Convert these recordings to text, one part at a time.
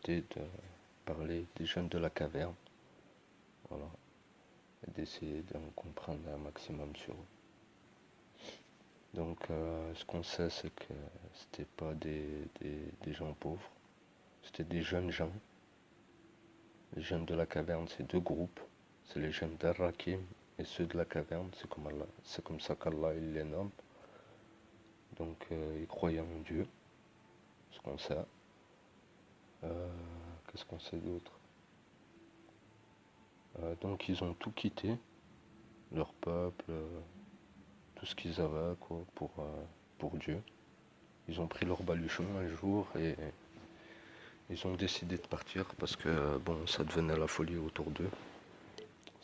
accepté de parler des jeunes de la caverne, voilà, et d'essayer d'en comprendre un maximum sur eux. Donc ce qu'on sait, c'est que c'était pas des gens pauvres, c'était des jeunes gens. Les jeunes de la caverne, c'est deux groupes, c'est les jeunes d'Ar-Rakim et ceux de la caverne, c'est comme ça qu'Allah il les nomme. Donc ils croyaient en Dieu, ce qu'on sait. Qu'est-ce qu'on sait d'autre? Donc ils ont tout quitté, leur peuple, tout ce qu'ils avaient quoi, pour Dieu. Ils ont pris leur baluchon un jour et ils ont décidé de partir parce que bon, ça devenait la folie autour d'eux,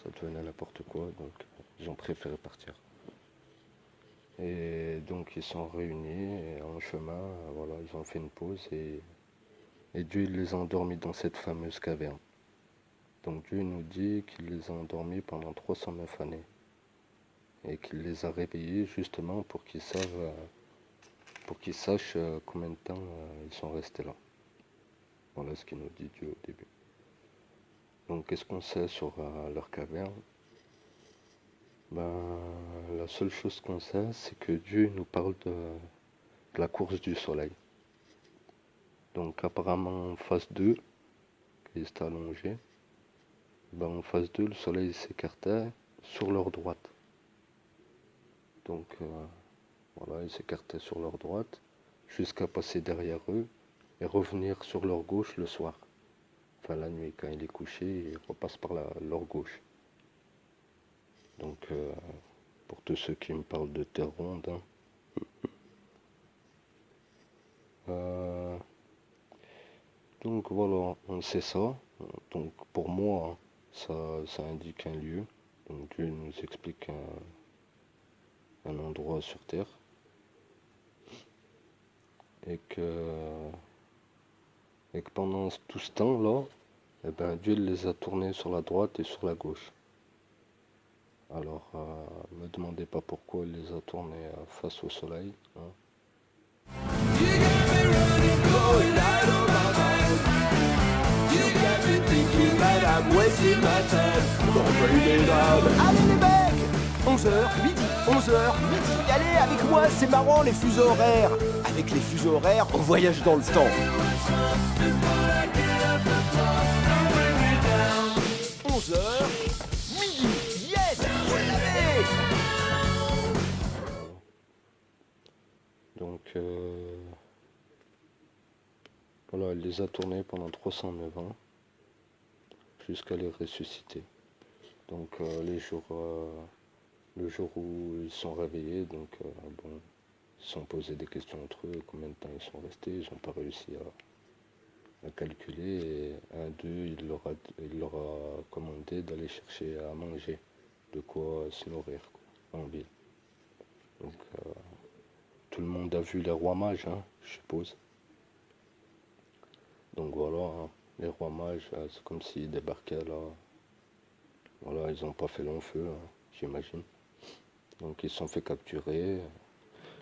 ça devenait n'importe quoi, donc ils ont préféré partir. Et donc ils sont réunis et en chemin, voilà, ils ont fait une pause et Dieu il les a endormis dans cette fameuse caverne. Donc Dieu nous dit qu'il les a endormis pendant 309 années et qu'il les a réveillés justement pour qu'ils sachent combien de temps ils sont restés là. Voilà ce qu'il nous dit Dieu au début. Donc qu'est-ce qu'on sait sur leur caverne? Ben, la seule chose qu'on sait, c'est que Dieu nous parle de la course du soleil. Donc apparemment en phase 2, qui est allongé, ben, en phase 2, le soleil s'écartait sur leur droite. Donc voilà, il s'écartait sur leur droite jusqu'à passer derrière eux et revenir sur leur gauche le soir. Enfin la nuit, quand il est couché, il repasse par leur gauche. Donc pour tous ceux qui me parlent de terre ronde, hein. Donc voilà, on sait ça. Donc pour moi, ça indique un lieu. Donc Dieu nous explique un endroit sur terre. Et que pendant tout ce temps-là, eh ben, Dieu les a tournés sur la droite et sur la gauche. Alors, me demandez pas pourquoi il les a tournés face au soleil, hein. Allez les mecs, 11h, midi, 11h, midi. Allez avec moi, c'est marrant les fuseaux horaires. Avec les fuseaux horaires, on voyage dans le temps. 11h, midi, yes, vous l'avez. Donc, voilà, il les a tournés pendant 309 ans jusqu'à les ressusciter. Donc, le jour où ils sont réveillés, donc, bon, ils se sont posés des questions entre eux, combien de temps ils sont restés, ils n'ont pas réussi à calculer, et un d'eux, il leur a commandé d'aller chercher à manger, de quoi se nourrir, quoi, en ville. Donc, tout le monde a vu les rois mages, hein, je suppose. Donc voilà, hein, les rois mages, c'est comme s'ils débarquaient là. Voilà, ils n'ont pas fait long feu, hein, j'imagine. Donc ils se sont fait capturer.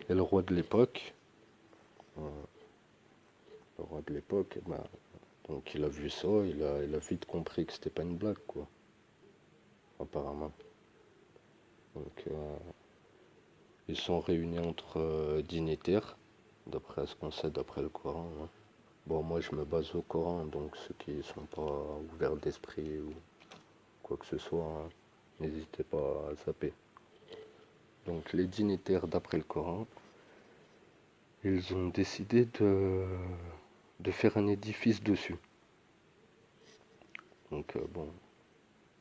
Et le roi de l'époque, eh ben, donc il a vu ça, il a vite compris que c'était pas une blague, quoi. Apparemment. Donc ils sont réunis entre dignitaires, d'après ce qu'on sait, d'après le Coran, hein. Bon, moi je me base au Coran, donc ceux qui ne sont pas ouverts d'esprit ou quoi que ce soit, hein, n'hésitez pas à zapper. Donc les dignitaires, d'après le Coran, ils ont décidé de faire un édifice dessus. Donc bon,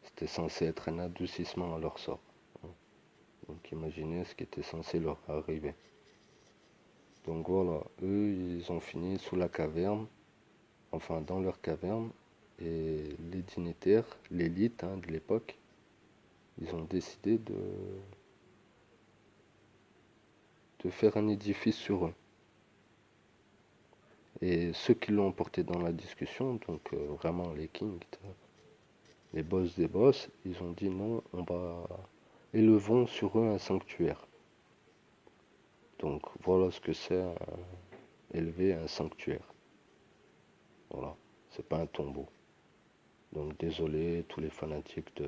c'était censé être un adoucissement à leur sort, hein. Donc imaginez ce qui était censé leur arriver. Donc voilà, eux, ils ont fini sous la caverne, enfin dans leur caverne, et les dignitaires, l'élite, hein, de l'époque, ils ont décidé de faire un édifice sur eux. Et ceux qui l'ont emporté dans la discussion, donc vraiment les kings, les boss des boss, ils ont dit non, on va élevons sur eux un sanctuaire. Donc voilà ce que c'est élever un sanctuaire. Voilà, c'est pas un tombeau. Donc désolé tous les fanatiques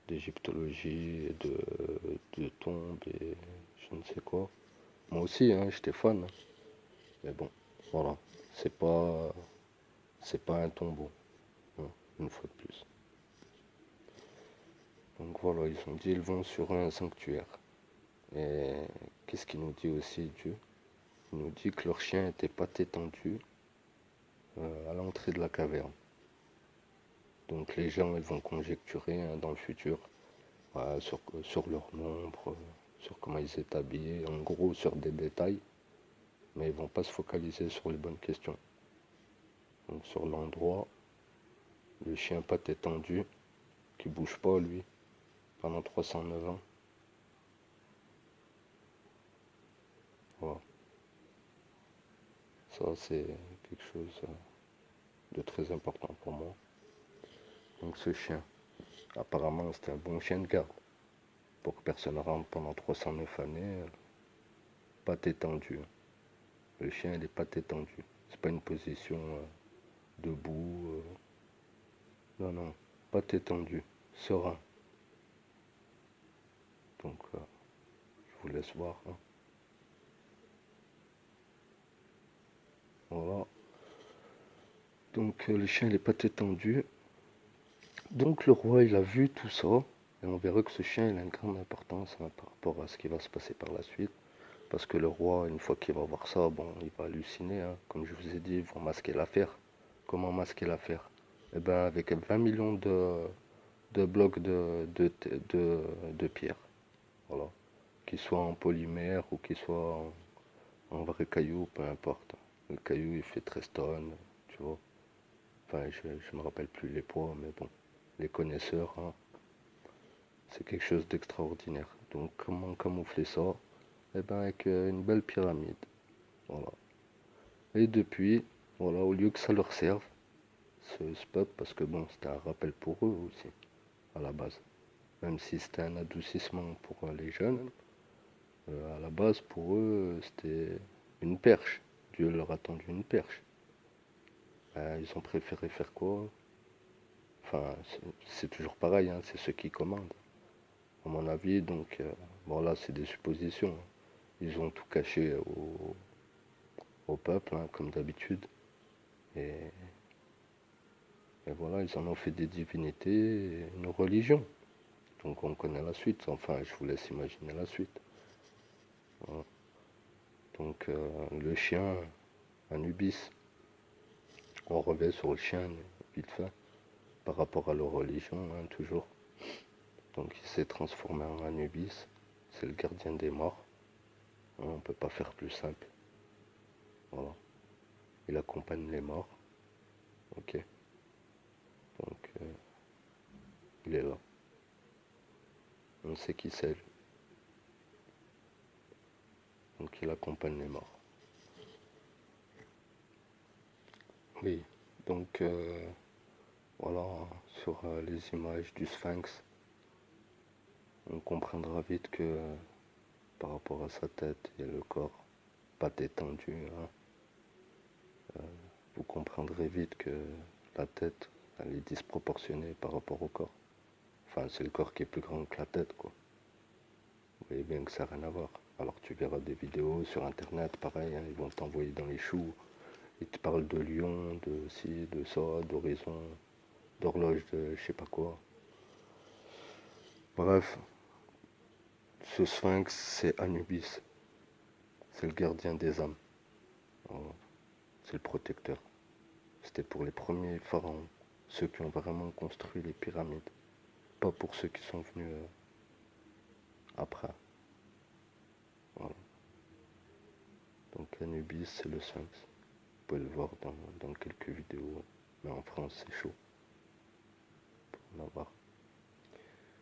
d'égyptologie et de tombes et je ne sais quoi. Moi aussi, hein, j'étais fan. Mais bon, voilà, c'est pas c'est pas un tombeau, hein, une fois de plus. Donc voilà, ils ont dit ils vont sur un sanctuaire. Et qu'est-ce qu'il nous dit aussi Dieu? Il nous dit que leur chien était pas étendu à l'entrée de la caverne. Donc les gens ils vont conjecturer hein, dans le futur sur leur nombre, sur comment ils étaient habillés, en gros sur des détails, mais ils vont pas se focaliser sur les bonnes questions. Donc sur l'endroit, le chien patte étendue, qui bouge pas lui, pendant 309 ans. Voilà. Ça c'est quelque chose de très important pour moi. Donc ce chien, apparemment c'était un bon chien de garde. Pour que personne ne rentre pendant 309 années, patte étendue. Le chien il est patte étendue. C'est pas une position debout. Non, non, patte étendue, serein. Donc je vous laisse voir. Hein. Voilà. Donc le chien il est patte étendue. Donc le roi il a vu tout ça. Et on verra que ce chien il a une grande importance hein, par rapport à ce qui va se passer par la suite. Parce que le roi, une fois qu'il va voir ça, bon, il va halluciner. Hein. Comme je vous ai dit, ils vont masquer l'affaire. Comment masquer l'affaire? Eh ben, avec 20 millions de blocs de pierre. Voilà. Qu'ils soient en polymère ou qu'ils soient en vrai caillou, peu importe. Le caillou, il fait 13 tonnes, tu vois. Enfin, je me rappelle plus les poids, mais bon. Les connaisseurs, hein, c'est quelque chose d'extraordinaire. Donc, comment camoufler ça? Eh ben, avec une belle pyramide. Voilà. Et depuis, voilà, au lieu que ça leur serve, ce peuple, parce que bon, c'était un rappel pour eux aussi, à la base. Même si c'était un adoucissement pour les jeunes, à la base, pour eux, c'était une perche. Dieu leur a tendu une perche. Ils ont préféré faire quoi? Enfin, c'est toujours pareil, hein, c'est ceux qui commandent, à mon avis. Donc, bon là, c'est des suppositions. Ils ont tout caché au peuple, hein, comme d'habitude. Et, et voilà, ils en ont fait des divinités, et une religion. Donc on connaît la suite. Enfin, je vous laisse imaginer la suite. Voilà. Donc le chien, Anubis, on revient sur le chien vite fait, par rapport à leur religion, hein, toujours. Donc il s'est transformé en Anubis, c'est le gardien des morts. Hein, on ne peut pas faire plus simple. Voilà. Il accompagne les morts. Ok. Donc il est là. On sait qui c'est. Donc il accompagne les morts. Oui. Donc voilà, sur les images du Sphinx, on comprendra vite que par rapport à sa tête et le corps, pas détendu, hein, vous comprendrez vite que la tête, elle est disproportionnée par rapport au corps. Enfin, c'est le corps qui est plus grand que la tête, quoi. Vous voyez bien que ça n'a rien à voir. Alors tu verras des vidéos sur internet, pareil, hein, ils vont t'envoyer dans les choux, ils te parlent de lion, de ci, de ça, d'horizon, d'horloge, de je sais pas quoi. Bref, ce sphinx, c'est Anubis. C'est le gardien des âmes. C'est le protecteur. C'était pour les premiers pharaons, ceux qui ont vraiment construit les pyramides. Pas pour ceux qui sont venus après. Voilà. Donc Anubis, c'est le sphinx. Vous pouvez le voir dans quelques vidéos. Mais en France, c'est chaud pour en avoir.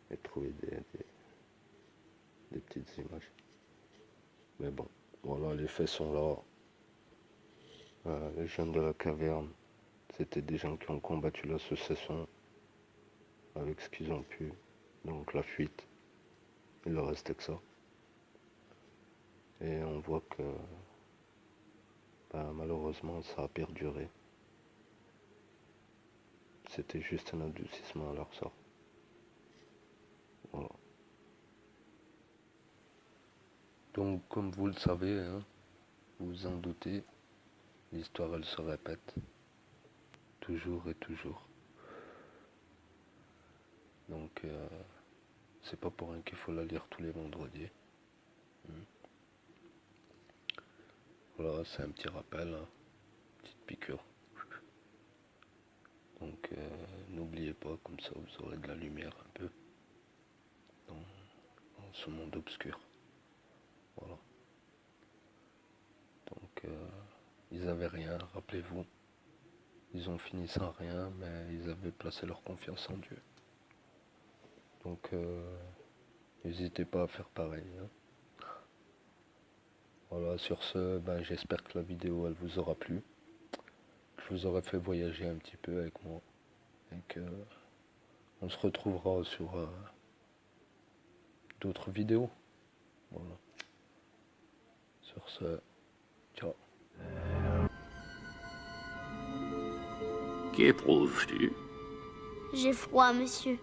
Et trouver des petites images. Mais bon, voilà, les faits sont là. Les jeunes de la caverne, c'était des gens qui ont combattu l'association avec ce qu'ils ont pu. Donc la fuite, il leur restait que ça. Et on voit que malheureusement ça a perduré. C'était juste un adoucissement à leur sort. Voilà. Donc, comme vous le savez, hein, vous vous en doutez, l'histoire elle se répète. Toujours et toujours. Donc, c'est pas pour rien qu'il faut la lire tous les vendredis. Voilà, c'est un petit rappel, hein, petite piqûre. Donc, n'oubliez pas, comme ça vous aurez de la lumière un peu dans ce monde obscur. Voilà. Donc, ils avaient rien, rappelez-vous. Ils ont fini sans rien, mais ils avaient placé leur confiance en Dieu. Donc, n'hésitez pas à faire pareil. Hein. Voilà, sur ce, j'espère que la vidéo elle vous aura plu. Que je vous aurai fait voyager un petit peu avec moi. Et que on se retrouvera sur d'autres vidéos. Voilà. Sur ce, ciao. Qu'éprouves-tu? J'ai froid, monsieur.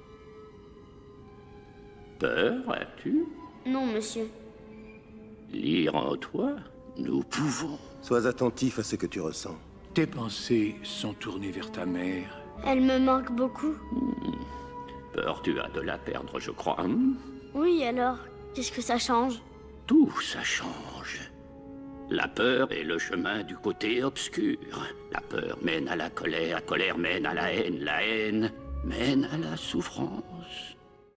Peur as-tu? Non, monsieur. Lire en toi? Nous pouvons. Sois attentif à ce que tu ressens. Tes pensées sont tournées vers ta mère. Elle me manque beaucoup. Peur tu as de la perdre, je crois. Oui, alors, qu'est-ce que ça change? Tout ça change. La peur est le chemin du côté obscur. La peur mène à la colère mène à la haine mène à la souffrance.